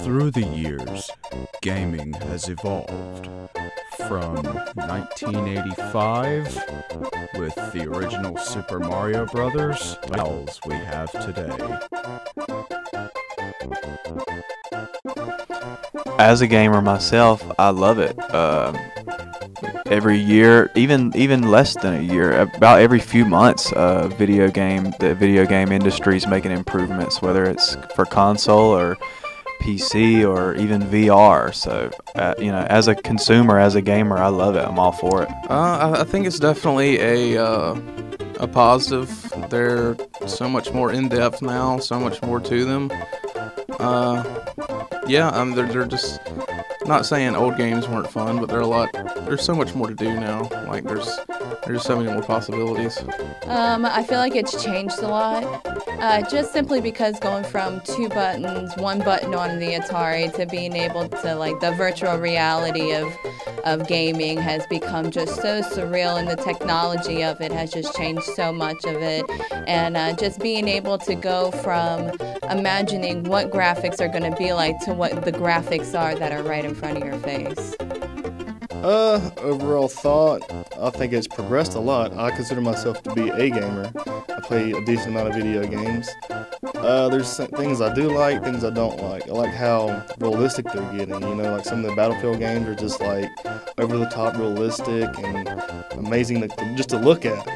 Through the years, gaming has evolved from 1985 with the original Super Mario Brothers to we have today. As a gamer myself, I love it. Every year, even less than a year, about every few months, the video game industry is making improvements, whether it's for console or PC or even VR. So, as a consumer, as a gamer, I love it. I'm all for it. I think it's definitely a positive. They're so much more in depth now, so much more to them. They're just not saying old games weren't fun, but there's so much more to do now. Like there's so many more possibilities. I feel like it's changed a lot. Just simply because going from two buttons, one button on the Atari to being able to, like, the virtual reality of gaming has become just so surreal, and the technology of it has just changed so much of it. And just being able to go from imagining what graphics are going to be like to what the graphics are that are right in front of your face. Overall thought, I think it's progressed a lot. I consider myself to be a gamer. I play a decent amount of video games. There's things I do like, things I don't like. I like how realistic they're getting, like some of the Battlefield games are just like over-the-top realistic and amazing just to look at,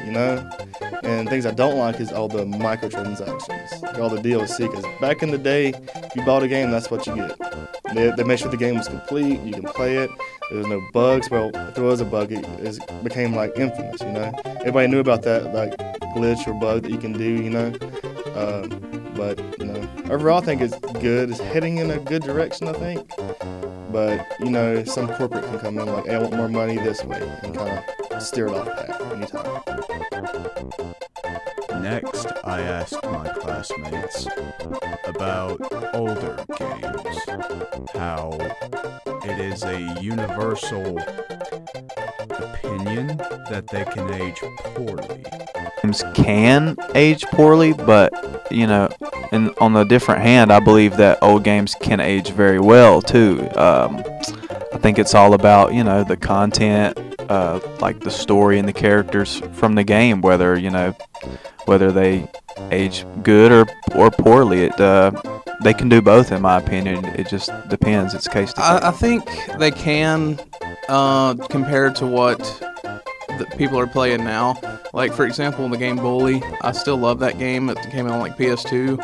And things I don't like is all the microtransactions, like all the DLC, because back in the day, if you bought a game, that's what you get. They made sure the game was complete, you can play it, there was no bugs. Well, if there was a bug, it became like infamous, Everybody knew about that, like, glitch or bug that you can do, But, overall I think it's good. It's heading in a good direction, I think. But, some corporate can come in like, hey, I want more money this way, and kind of steer it off path anytime. Next, I asked my classmates about older games, how it is a universal opinion that they can age poorly. Games can age poorly, but, and on the different hand, I believe that old games can age very well, too. I think it's all about, the content, like the story and the characters from the game, whether they age good or poorly. They can do both, in my opinion. It just depends. It's case to case. I think they can, compared to what people are playing now. Like, for example, the game Bully, I still love that game. It came out on like PS2.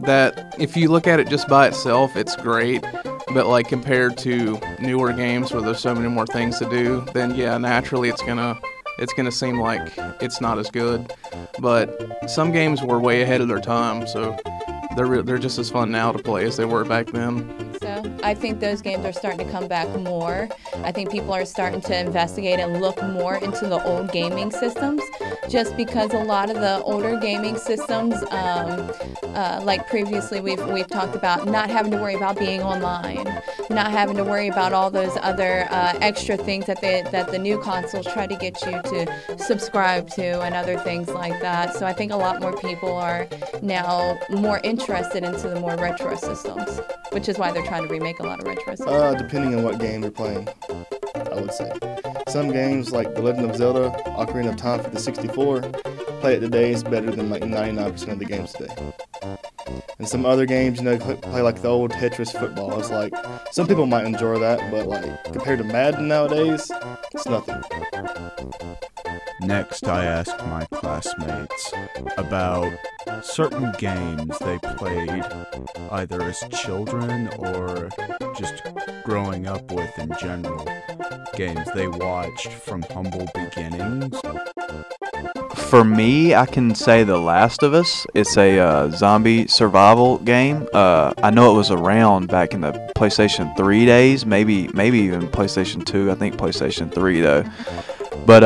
That if you look at it just by itself, it's great. But like compared to newer games where there's so many more things to do, then yeah, naturally it's gonna seem like it's not as good. But some games were way ahead of their time, so they're just as fun now to play as they were back then. So I think those games are starting to come back more. I think people are starting to investigate and look more into the old gaming systems, just because a lot of the older gaming systems, like previously we've talked about, not having to worry about being online, not having to worry about all those other extra things that the new consoles try to get you to subscribe to and other things like that. So I think a lot more people are now more interested into the more retro systems, which is why they're trying to remake a lot of retro systems. Depending on what game you're playing, I would say. Some games like The Legend of Zelda, Ocarina of Time for the 64, play it today is better than like 99% of the games today. And some other games, play like the old Tetris football. It's like, some people might enjoy that, but like compared to Madden nowadays, it's nothing. Next, I asked my classmates about certain games they played either as children or just growing up with in general. Games they watched from humble beginnings. For me, I can say The Last of Us. It's a zombie survival game. I know it was around back in the PlayStation 3 days, maybe even PlayStation 2. I think PlayStation 3 though. But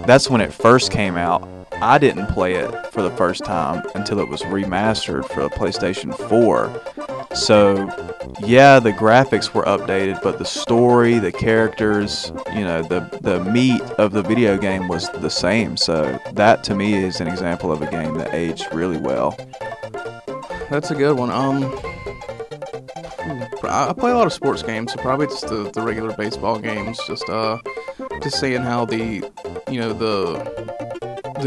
that's when it first came out. I didn't play it for the first time until it was remastered for the PlayStation 4. So, yeah, the graphics were updated, but the story, the characters, the meat of the video game was the same. So that, to me, is an example of a game that aged really well. That's a good one. I play a lot of sports games, so probably just the regular baseball games. Just seeing how the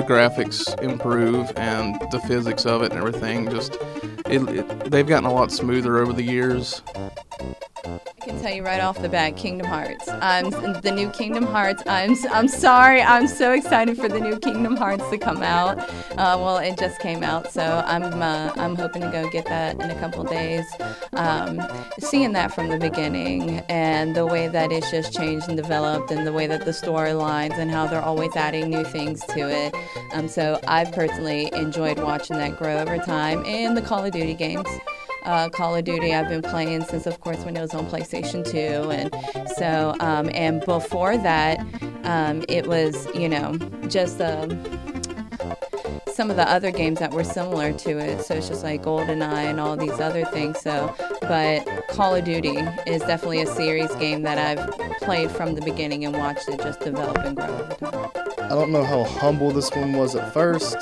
graphics improve and the physics of it and everything. They've gotten a lot smoother over the years. I can tell you right off the bat, Kingdom Hearts. The new Kingdom Hearts. I'm sorry. I'm so excited for the new Kingdom Hearts to come out. Well, it just came out, so I'm hoping to go get that in a couple days. Seeing that from the beginning and the way that it's just changed and developed, and the way that the storylines and how they're always adding new things to it. So I've personally enjoyed watching that grow over time, and the Call of Duty games. Call of Duty I've been playing since, of course, when it was on PlayStation 2, and so and before that, it was just some of the other games that were similar to it. So it's just like GoldenEye and all these other things. So, but Call of Duty is definitely a series game that I've played from the beginning and watched it just develop and grow over time. I don't know how humble this one was at first.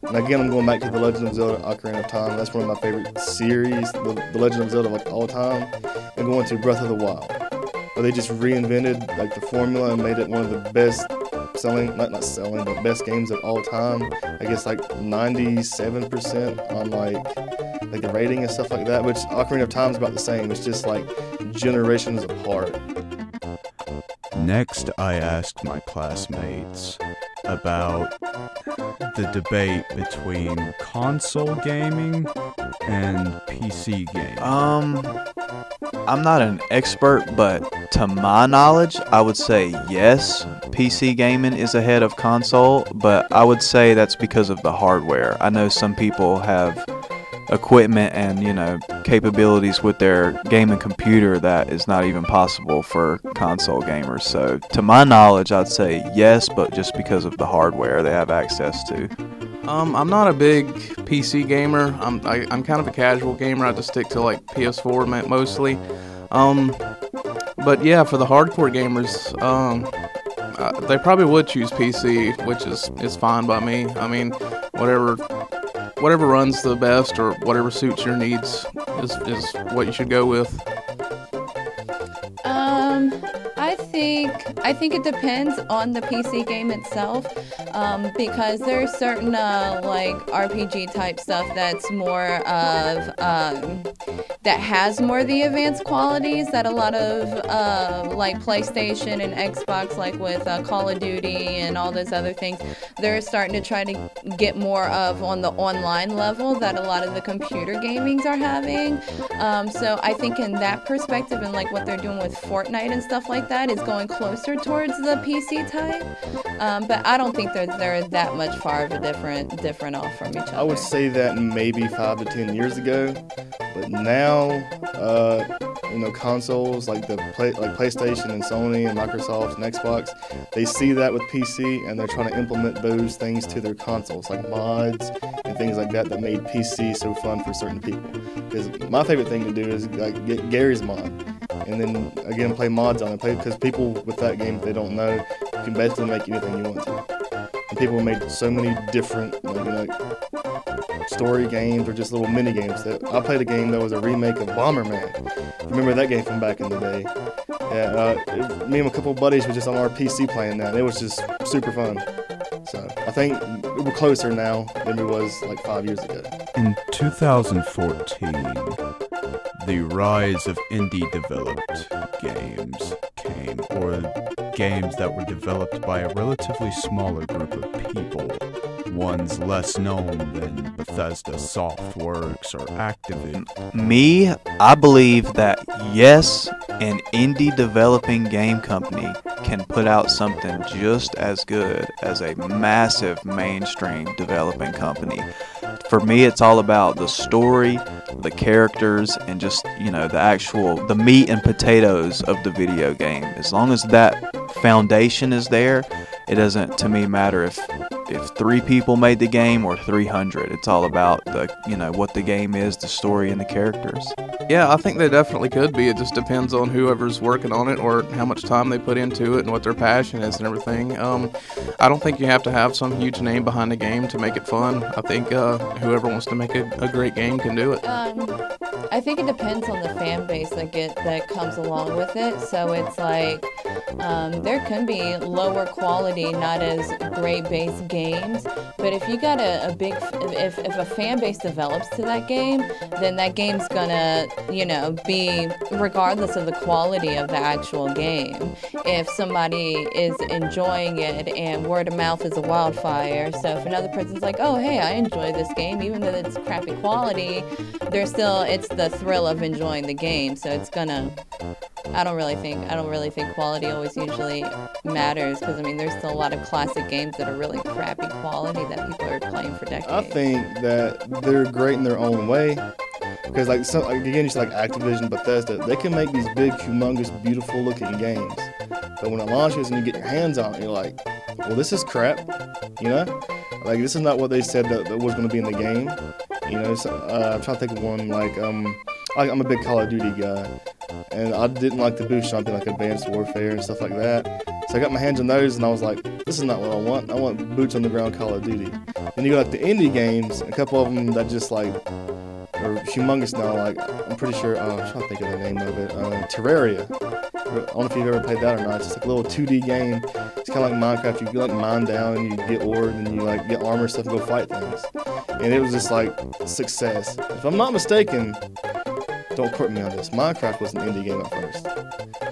And again, I'm going back to The Legend of Zelda: Ocarina of Time. That's one of my favorite series, the Legend of Zelda, like all time. And going to Breath of the Wild, where they just reinvented like the formula and made it one of the best selling, not selling, but best games of all time. I guess like 97% on like the rating and stuff like that. Which Ocarina of Time is about the same. It's just like generations apart. Next, I asked my classmates about the debate between console gaming and PC gaming. I'm not an expert, but to my knowledge, I would say yes, PC gaming is ahead of console, but I would say that's because of the hardware. I know some people have equipment and capabilities with their gaming computer that is not even possible for console gamers. So to my knowledge, I'd say yes, but just because of the hardware they have access to. I'm not a big PC gamer. I'm kind of a casual gamer. I just stick to like PS4 mostly. But yeah, for the hardcore gamers, they probably would choose PC, which is fine by me. I mean, whatever runs the best or whatever suits your needs is what you should go with. I think it depends on the PC game itself, because there's certain like RPG type stuff that's more of that has more of the advanced qualities that a lot of like PlayStation and Xbox, like with Call of Duty and all those other things, they're starting to try to get more of on the online level that a lot of the computer gamings are having. So I think in that perspective, and like what they're doing with Fortnite and stuff like that, is going closer towards the PC type. But I don't think they're that much far of a different off from each other. I would say that maybe 5 to 10 years ago, but now, consoles like PlayStation and Sony and Microsoft and Xbox, they see that with PC and they're trying to implement those things to their consoles, like mods and things like that made PC so fun for certain people. Because my favorite thing to do is like get Gary's mod, and then again play mods on it. Because people with that game, if they don't know, you can basically make anything you want to. And people have made so many different story games or just little mini games. I played a game that was a remake of Bomberman. Remember that game from back in the day? Yeah, me and a couple of buddies were just on our PC playing that, and it was just super fun. So I think we're closer now than we was like 5 years ago. In 2014, the rise of indie-developed games came, or games that were developed by a relatively smaller group of people, ones less known than Bethesda Softworks or Activision. Me, I believe that yes, an indie developing game company can put out something just as good as a massive mainstream developing company. For me, it's all about the story, the characters, and just, the meat and potatoes of the video game. As long as that foundation is there, it doesn't, to me, matter if if 3 people made the game or 300. It's all about what the game is, the story, and the characters. Yeah, I think they definitely could be. It just depends on whoever's working on it or how much time they put into it and what their passion is and everything. I don't think you have to have some huge name behind the game to make it fun. I think whoever wants to make a great game can do it. I think it depends on the fan base that comes along with it. So it's like there can be lower quality, not as great base games, but if you got if a fan base develops to that game, then that game's gonna be regardless of the quality of the actual game. If somebody is enjoying it and word of mouth is a wildfire, so if another person's like, oh hey, I enjoy this game, even though it's crappy quality, it's the thrill of enjoying the game. So it's gonna. I don't really think quality always usually matters, because I mean there's still a lot of classic games that are really crappy quality that people are playing for decades. I think that they're great in their own way, because again, just like Activision, Bethesda, they can make these big, humongous, beautiful looking games, but when it launches and you get your hands on it, you're like, well, this is crap, like this is not what they said that was going to be in the game. I'm trying to think of one, I'm a big Call of Duty guy, and I didn't like the boost something like Advanced Warfare and stuff like that. So I got my hands on those, and I was like, this is not what I want. I want boots on the ground Call of Duty. Then you go the indie games, a couple of them that just are humongous now. I'm pretty sure, I'm trying to think of the name of it, Terraria. I don't know if you've ever played that or not. It's just a little 2D game. It's kind of like Minecraft. You mine down, and you get ore, and you get armor and stuff and go fight things. And it was just success. If I'm not mistaken, don't quote me on this, Minecraft was an indie game at first.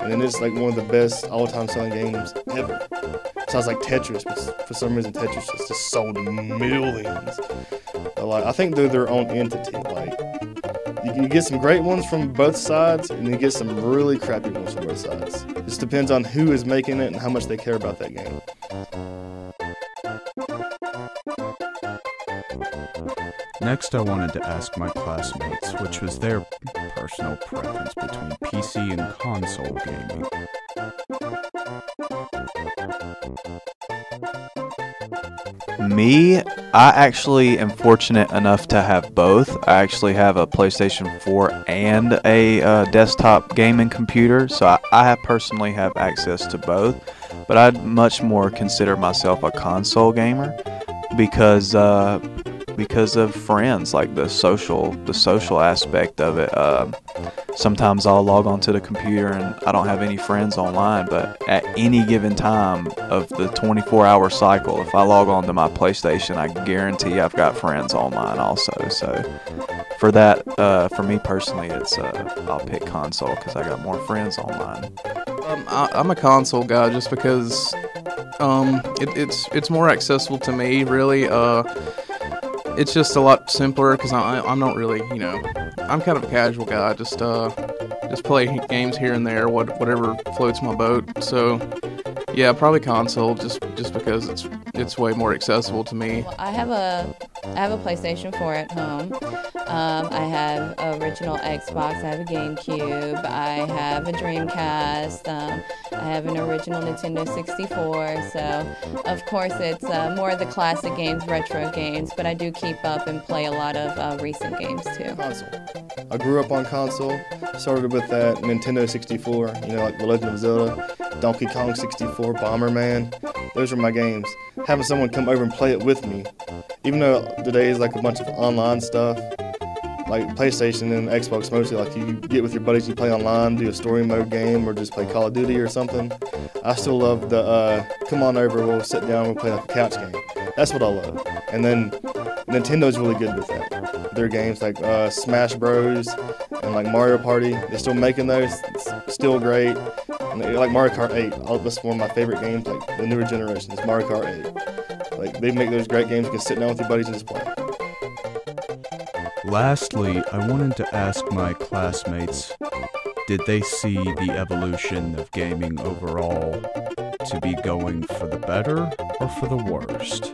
And then it's one of the best all-time selling games ever. Sounds like Tetris, but for some reason Tetris just sold millions. But I think they're their own entity. You get some great ones from both sides, and you get some really crappy ones from both sides. It just depends on who is making it and how much they care about that game. Next, I wanted to ask my classmates which was their personal preference between PC and console gaming. Me, I actually am fortunate enough to have both. I actually have a PlayStation 4 and a desktop gaming computer, so I personally have access to both. But I'd much more consider myself a console gamer because of friends, like the social aspect of it. Sometimes I'll log onto the computer and I don't have any friends online, but at any given time of the 24-hour cycle, if I log on to my PlayStation, I guarantee I've got friends online also. So for that, for me personally, I'll pick console because I got more friends online. I'm a console guy just because it's more accessible to me, really. It's just a lot simpler because I'm not really, I'm kind of a casual guy. Just play games here and there, whatever floats my boat. So, yeah, probably console just because it's way more accessible to me. Well, I have a PlayStation 4 at home. I have an original Xbox. I have a GameCube. I have a Dreamcast. I have an original Nintendo 64. So, of course, it's more of the classic games, retro games, but I do keep up and play a lot of recent games too. Console. I grew up on console. Started with that Nintendo 64, like The Legend of Zelda, Donkey Kong 64, Bomberman. Those are my games. Having someone come over and play it with me, even though today is a bunch of online stuff, like PlayStation and Xbox mostly, you get with your buddies, you play online, do a story mode game, or just play Call of Duty or something. I still love the come on over, we'll sit down, we'll play a couch game. That's what I love. And then Nintendo's really good with that. Their games like Smash Bros. And Mario Party, they're still making those. It's still great. And like Mario Kart 8, that's one of my favorite games, the newer generation, is Mario Kart 8. They make those great games you can sit down with your buddies and just play. Lastly, I wanted to ask my classmates, did they see the evolution of gaming overall to be going for the better or for the worst?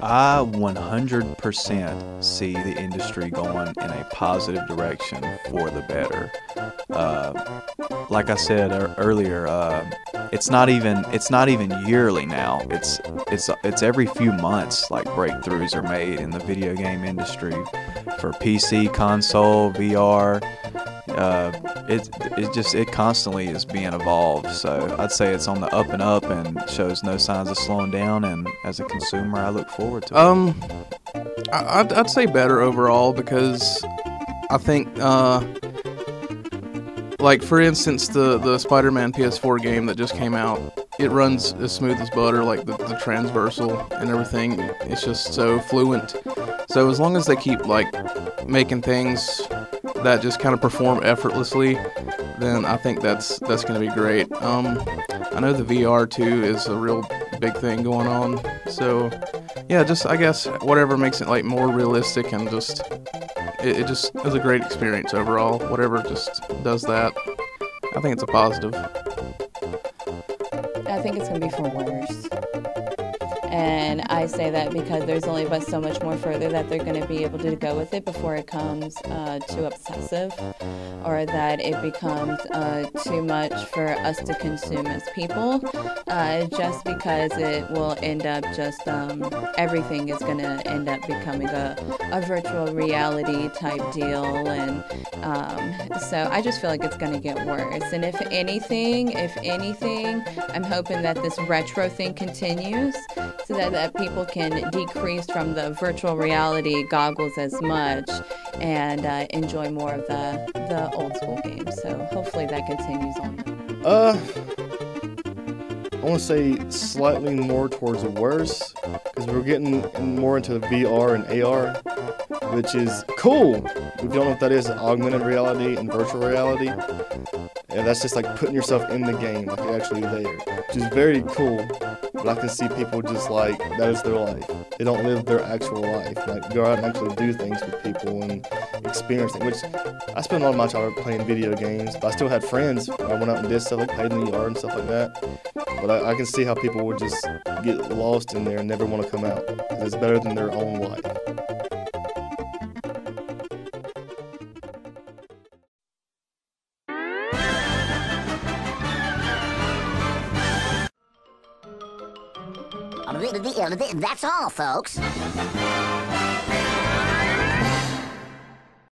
I 100% see the industry going in a positive direction for the better. Like I said earlier, it's not even yearly now. It's every few months. Like breakthroughs are made in the video game industry for PC, console, VR. It constantly is being evolved. So I'd say it's on the up and up and shows no signs of slowing down. And as a consumer, I look forward to it. I'd say better overall because I think, like for instance, the Spider-Man PS4 game that just came out, it runs as smooth as butter, like the transversal and everything. It's just so fluent. So as long as they keep like making things that just kind of perform effortlessly, then I think that's going to be great. I know the VR too is a real big thing going on. So yeah, just I guess whatever makes it like more realistic and just it just is a great experience overall. Whatever just does that, I think it's a positive. I think it's going to be for worse. And I say that because there's only but so much more further that they're going to be able to go with it before it comes too obsessive, or that it becomes too much for us to consume as people, just because it will end up just everything is going to end up becoming a virtual reality type deal. And so I just feel like it's going to get worse. And if anything, I'm hoping that this retro thing continues, so that people can decrease from the virtual reality goggles as much and enjoy more of the old school games. So hopefully that continues on. I want to say slightly more towards the worse, because we're getting more into VR and AR, which is cool. If you don't know what that is, augmented reality and virtual reality. And that's just like putting yourself in the game, like you're actually there, which is very cool. But I can see people just like, that is their life. They don't live their actual life. Like, go out and actually do things with people and experience it, which I spent a lot of my time playing video games. But I still had friends. I went out and did stuff like played in the yard and stuff like that. But I can see how people would just get lost in there and never want to come out, because it's better than their own life. That's all, folks.